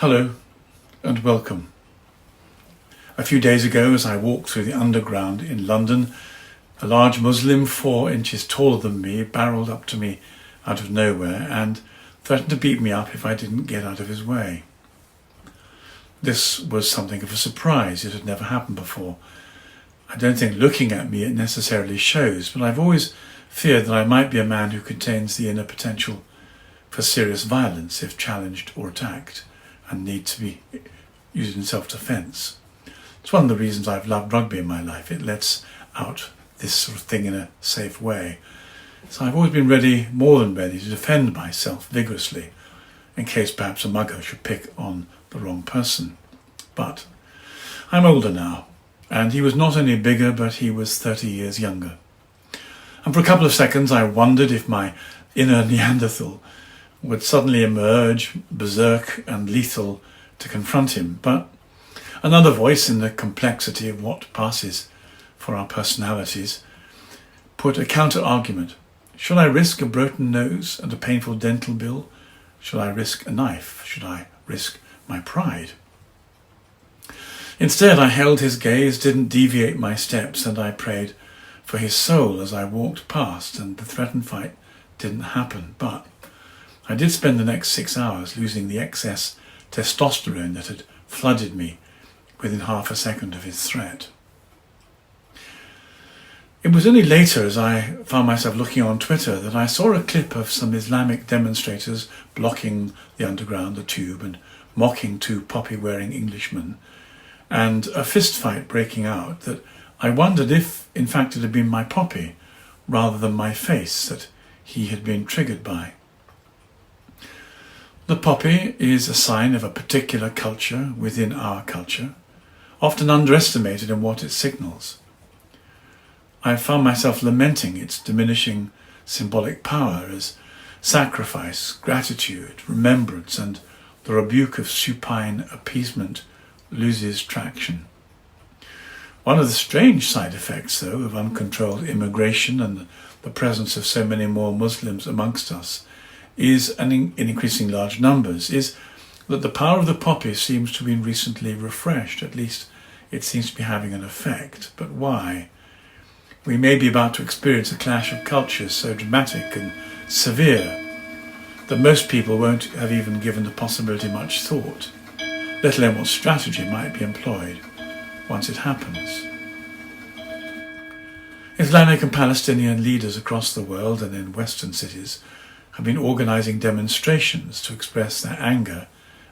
Hello and welcome. A few days ago, as I walked through the underground in London, a large Muslim 4 inches taller than me barreled up to me out of nowhere and threatened to beat me up if I didn't get out of his way. This was something of a surprise. It had never happened before. I don't think looking at me it necessarily shows, but I've always feared that I might be a man who contains the inner potential for serious violence if challenged or attacked, and need to be used in self-defense. It's one of the reasons I've loved rugby in my life. It lets out this sort of thing in a safe way. So I've always been ready, more than ready, to defend myself vigorously in case perhaps a mugger should pick on the wrong person. But I'm older now, and he was not only bigger, but he was 30 years younger. And for a couple of seconds I wondered if my inner Neanderthal would suddenly emerge, berserk and lethal, to confront him. But another voice in the complexity of what passes for our personalities put a counter-argument. Should I risk a broken nose and a painful dental bill? Should I risk a knife? Should I risk my pride? Instead, I held his gaze, didn't deviate my steps, and I prayed for his soul as I walked past, and the threatened fight didn't happen. But I did spend the next 6 hours losing the excess testosterone that had flooded me within half a second of his threat. It was only later, as I found myself looking on Twitter, that I saw a clip of some Islamic demonstrators blocking the underground, the tube, and mocking 2 poppy-wearing Englishmen, and a fist fight breaking out that I wondered if, in fact, it had been my poppy, rather than my face, that he had been triggered by. The poppy is a sign of a particular culture within our culture, often underestimated in what it signals. I found myself lamenting its diminishing symbolic power as sacrifice, gratitude, remembrance, and the rebuke of supine appeasement loses traction. One of the strange side effects, though, of uncontrolled immigration and the presence of so many more Muslims amongst us is, and in increasing large numbers, is that the power of the poppy seems to have been recently refreshed. At least it seems to be having an effect. But why? We may be about to experience a clash of cultures so dramatic and severe that most people won't have even given the possibility much thought, let alone what strategy might be employed once it happens. Islamic and Palestinian leaders across the world and in Western cities have been organising demonstrations to express their anger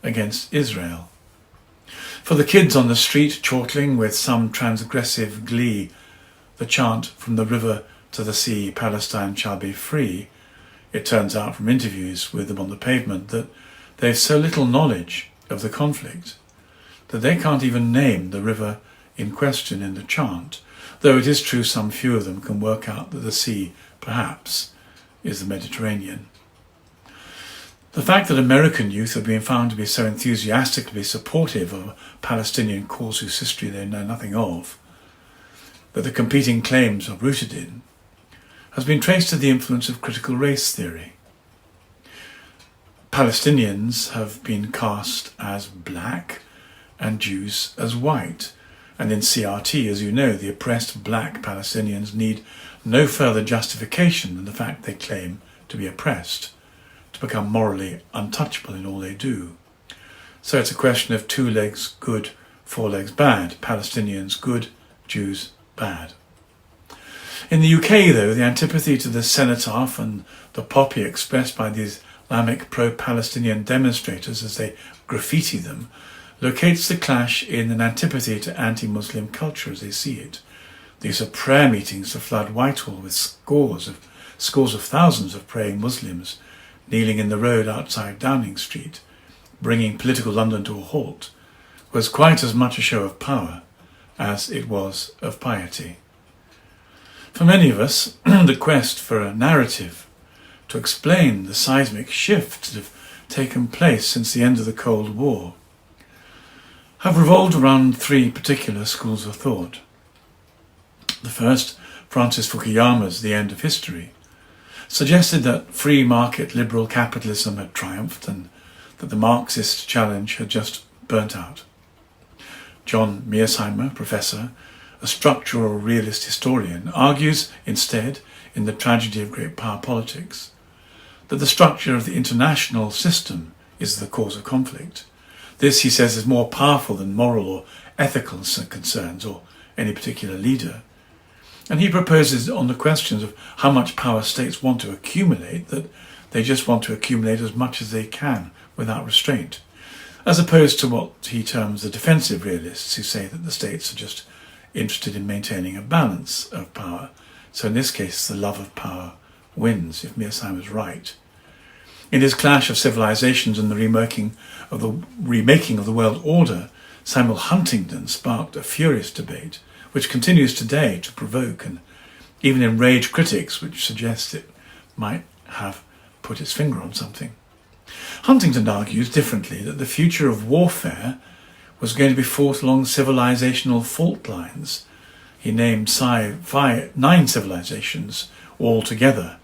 against Israel. For the kids on the street chortling with some transgressive glee the chant "From the river to the sea, Palestine shall be free," it turns out from interviews with them on the pavement that they've so little knowledge of the conflict that they can't even name the river in question in the chant, though it is true some few of them can work out that the sea, perhaps, is the Mediterranean. The fact that American youth have been found to be so enthusiastically supportive of a Palestinian cause whose history they know nothing of, that the competing claims are rooted in, has been traced to the influence of critical race theory. Palestinians have been cast as black and Jews as white, and in CRT, as you know, the oppressed black Palestinians need no further justification than the fact they claim to be oppressed, to become morally untouchable in all they do. So it's a question of 2 legs good, 4 legs bad. Palestinians good, Jews bad. In the UK, though, the antipathy to the cenotaph and the poppy expressed by these Islamic pro-Palestinian demonstrators as they graffiti them locates the clash in an antipathy to anti-Muslim culture as they see it. These are prayer meetings to flood Whitehall with scores of thousands of praying Muslims kneeling in the road outside Downing Street, bringing political London to a halt, was quite as much a show of power as it was of piety. For many of us, the quest for a narrative to explain the seismic shifts that have taken place since the end of the Cold War have revolved around 3 particular schools of thought. The first, Francis Fukuyama's The End of History, suggested that free market liberal capitalism had triumphed and that the Marxist challenge had just burnt out. John Mearsheimer, professor, a structural realist historian, argues instead, in The Tragedy of Great Power Politics, that the structure of the international system is the cause of conflict. This, he says, is more powerful than moral or ethical concerns or any particular leader. And he proposes on the questions of how much power states want to accumulate that they just want to accumulate as much as they can without restraint, as opposed to what he terms the defensive realists, who say that the states are just interested in maintaining a balance of power. So in this case, the love of power wins, if Mearsheimer is right. In his Clash of Civilizations and the remaking of the world order, Samuel Huntington sparked a furious debate, which continues today to provoke and even enrage critics, which suggests it might have put its finger on something. Huntington argues differently that the future of warfare was going to be fought along civilizational fault lines. He named 9 civilizations altogether,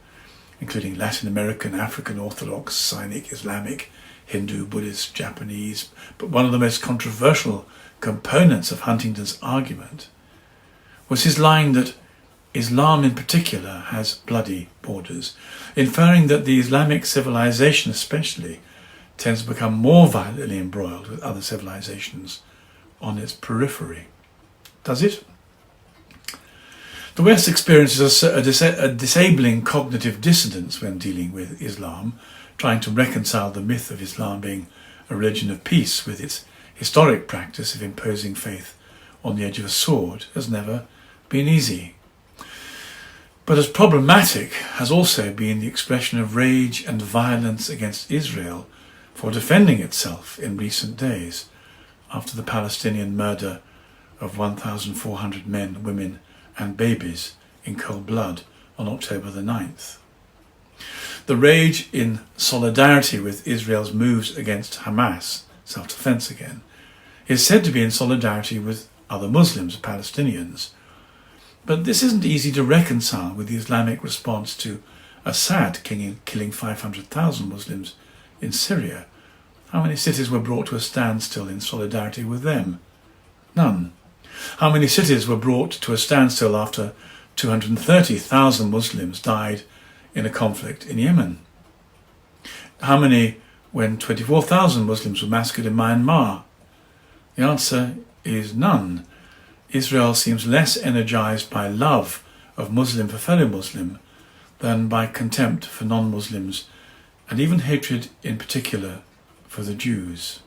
including Latin American, African Orthodox, Sinic, Islamic, Hindu, Buddhist, Japanese. But one of the most controversial components of Huntington's argument was his line that Islam in particular has bloody borders, inferring that the Islamic civilization especially tends to become more violently embroiled with other civilizations on its periphery. Does it? The West experiences a disabling cognitive dissonance when dealing with Islam, trying to reconcile the myth of Islam being a religion of peace with its historic practice of imposing faith on the edge of a sword has never been easy. But as problematic has also been the expression of rage and violence against Israel for defending itself in recent days, after the Palestinian murder of 1,400 men, women and babies in cold blood on October the 9th. The rage in solidarity with Israel's moves against Hamas, self-defense again, is said to be in solidarity with other Muslims, Palestinians. But this isn't easy to reconcile with the Islamic response to Assad killing 500,000 Muslims in Syria. How many cities were brought to a standstill in solidarity with them? None. How many cities were brought to a standstill after 230,000 Muslims died in a conflict in Yemen? How many when 24,000 Muslims were massacred in Myanmar? The answer is none. Israel seems less energized by love of Muslim for fellow Muslim than by contempt for non-Muslims, and even hatred in particular for the Jews.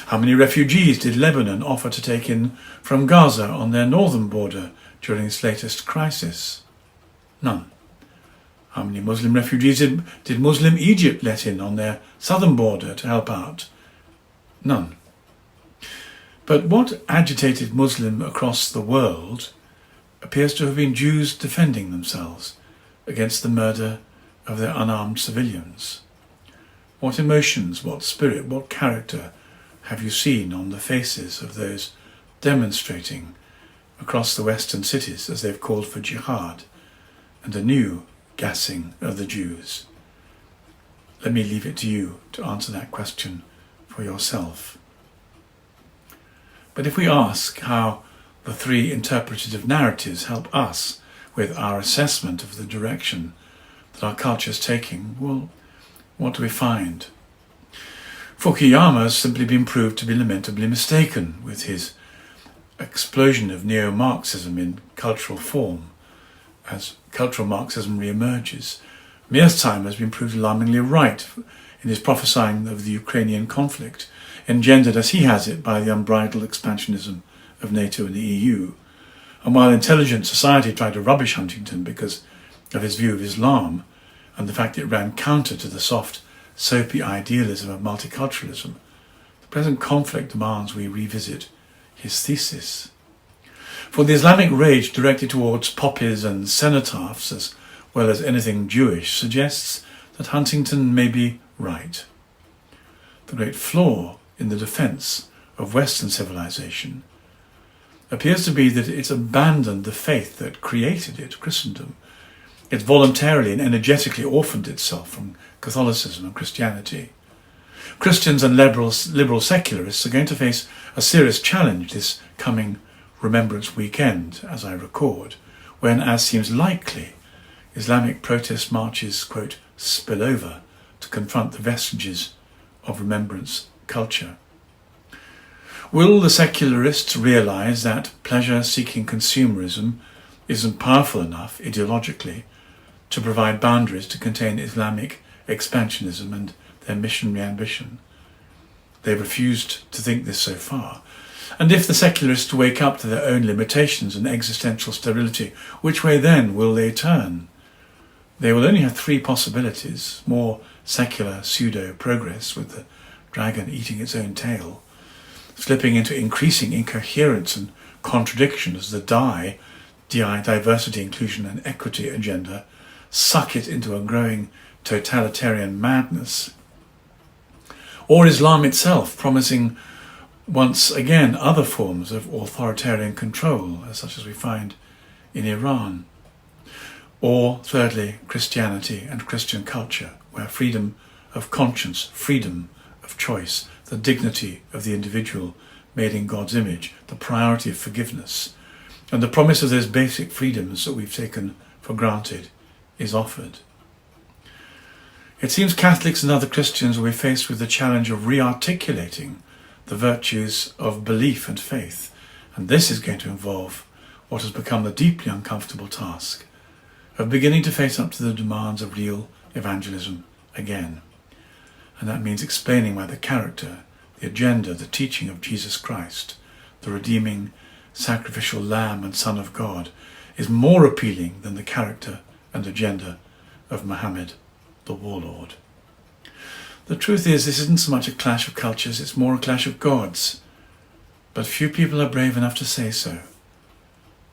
How many refugees did Lebanon offer to take in from Gaza on their northern border during its latest crisis? None. How many Muslim refugees did Muslim Egypt let in on their southern border to help out? None. But what agitated Muslim across the world appears to have been Jews defending themselves against the murder of their unarmed civilians. What emotions, what spirit, what character have you seen on the faces of those demonstrating across the Western cities as they've called for jihad and a new gassing of the Jews? Let me leave it to you to answer that question for yourself. But if we ask how the 3 interpretative narratives help us with our assessment of the direction that our culture is taking, well, what do we find? Fukuyama has simply been proved to be lamentably mistaken with his explosion of neo-Marxism in cultural form as cultural Marxism re-emerges. Mearsheimer has been proved alarmingly right in his prophesying of the Ukrainian conflict, engendered as he has it by the unbridled expansionism of NATO and the EU. And while intelligent society tried to rubbish Huntington because of his view of Islam and the fact it ran counter to the soft, soapy idealism of multiculturalism, the present conflict demands we revisit his thesis. For the Islamic rage directed towards poppies and cenotaphs, as well as anything Jewish, suggests that Huntington may be right. The great flaw in the defence of Western civilization appears to be that it's abandoned the faith that created it, Christendom. It voluntarily and energetically orphaned itself from Catholicism and Christianity. Christians and liberal secularists are going to face a serious challenge this coming Remembrance Weekend, as I record, when, as seems likely, Islamic protest marches, quote, spill over to confront the vestiges of remembrance culture. Will the secularists realise that pleasure-seeking consumerism isn't powerful enough ideologically to provide boundaries to contain Islamic expansionism and their missionary ambition? They've refused to think this so far. And if the secularists wake up to their own limitations and existential sterility, which way then will they turn? They will only have three possibilities: more secular pseudo-progress with the dragon eating its own tail, slipping into increasing incoherence and contradiction as the DI, diversity, inclusion and equity agenda, suck it into a growing totalitarian madness, or Islam itself promising once again other forms of authoritarian control, such as we find in Iran. Or, thirdly, Christianity and Christian culture, where freedom of conscience, freedom of choice, the dignity of the individual made in God's image, the priority of forgiveness, and the promise of those basic freedoms that we've taken for granted is offered. It seems Catholics and other Christians will be faced with the challenge of re-articulating the virtues of belief and faith, and this is going to involve what has become the deeply uncomfortable task of beginning to face up to the demands of real evangelism again. And that means explaining why the character, the agenda, the teaching of Jesus Christ, the redeeming, sacrificial Lamb and Son of God, is more appealing than the character and agenda of Muhammad, the warlord. The truth is, this isn't so much a clash of cultures, it's more a clash of gods. But few people are brave enough to say so,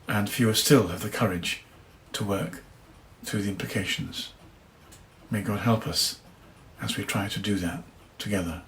and fewer still have the courage to work through the implications. May God help us as we try to do that together.